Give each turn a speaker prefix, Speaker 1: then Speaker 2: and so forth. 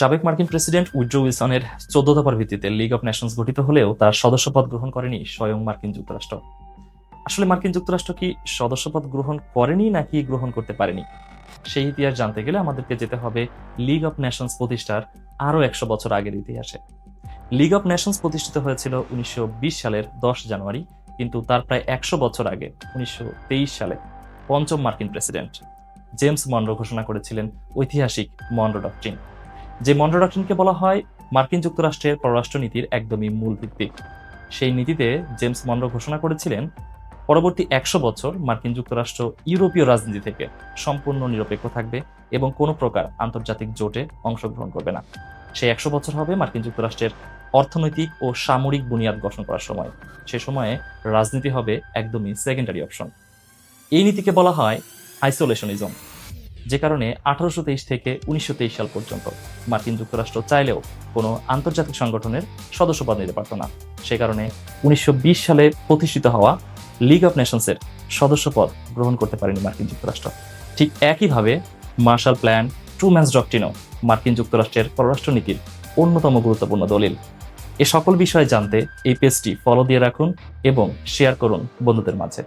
Speaker 1: সাবেক মার্কিন president Woodrow উইলসনের 14 দফার ভিত্তিতে লিগ অফ নেশনস গঠিত হলেও তার সদস্যপদ গ্রহণ করেনি স্বয়ং মার্কিন যুক্তরাষ্ট্র। আসলে মার্কিন যুক্তরাষ্ট্র কি সদস্যপদ গ্রহণ করেনি নাকি গ্রহণ করতে পারেনি, সেই ইতিহাস জানতে গেলে আমাদেরকে যেতে হবে লিগ অফ নেশনস প্রতিষ্ঠার আরও 100 বছর আগের ইতিহাসে। লিগ অফ নেশনস প্রতিষ্ঠিত হয়েছিল 1920 সালের 10 জানুয়ারি, কিন্তু তার প্রায় 100 বছর আগে 1923 সালে পঞ্চম মার্কিন প্রেসিডেন্ট জেমস মনরো ঘোষণা করেছিলেন ঐতিহাসিক মনরো ডক্ট্রিন। যে মনরো ডক্ট্রিনকে বলা হয় মার্কিন যুক্তরাষ্ট্রের পররাষ্ট্রনীতির একদমই মূল ভিত্তি। সেই নীতিতে জেমস মনরো ঘোষণা করেছিলেন পরবর্তী 100 বছর মার্কিন যুক্তরাষ্ট্র ইউরোপীয় রাজনীতি থেকে সম্পূর্ণ নিরপেক্ষ থাকবে এবং কোনো প্রকার আন্তর্জাতিক জোটে অংশগ্রহণ করবে না। সেই 100 বছর হবে মার্কিন যুক্তরাষ্ট্রের অর্থনৈতিক ও সামরিক বুনিয়াদ গঠন করার সময়। সে সময়ে রাজনীতি হবে একদমই সেকেন্ডারি অপশন। এই নীতিকে বলা হয় আইসোলেশনিজম, যে কারণে 1823 থেকে 1923 সাল পর্যন্ত মার্কিন যুক্তরাষ্ট্র চাইলেও কোনো আন্তর্জাতিক সংগঠনের সদস্যপদ নিতে পারত না। সে কারণে 1920 সালে প্রতিষ্ঠিত হওয়া লিগ অফ নেশনসের সদস্যপদ গ্রহণ করতে পারেনি মার্কিন যুক্তরাষ্ট্র। ঠিক একইভাবে মার্শাল প্ল্যান, ট্রুম্যানস ডক্ট্রিনও মার্কিন যুক্তরাষ্ট্রের পররাষ্ট্রনীতির অন্যতম গুরুত্বপূর্ণ দলিল। এ সকল বিষয়ে জানতে এই পেজটি ফলো দিয়ে রাখুন এবং শেয়ার করুন বন্ধুদের মাঝে।